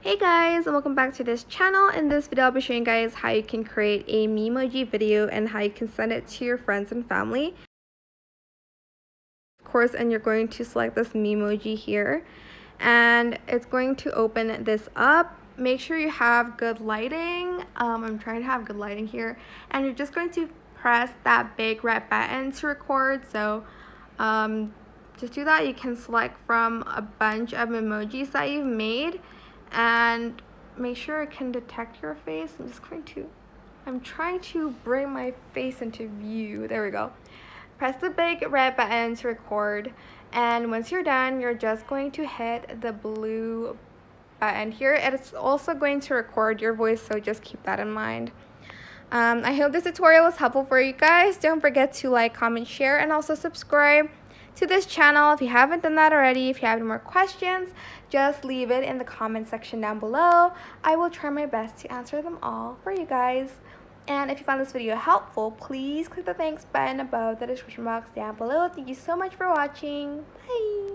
Hey guys, and welcome back to this channel. In this video I'll be showing you guys how you can create a Memoji video and how you can send it to your friends and family. Of course, and you're going to select this Memoji here and it's going to open this up. Make sure you have good lighting. I'm trying to have good lighting here, and you're just going to press that big red button to record. So just do that. You can select from a bunch of emojis that you've made and make sure it can detect your face. I'm trying to bring my face into view. There we go. Press the big red button to record, and once you're done, you're just going to hit the blue button here. It's also going to record your voice, so just keep that in mind. I hope this tutorial was helpful for you guys. Don't forget to like, comment, share, and also subscribe to this channel if you haven't done that already. If you have any more questions, just leave it in the comment section down below. I will try my best to answer them all for you guys. And if you found this video helpful, please click the thanks button above the description box down below. Thank you so much for watching. Bye!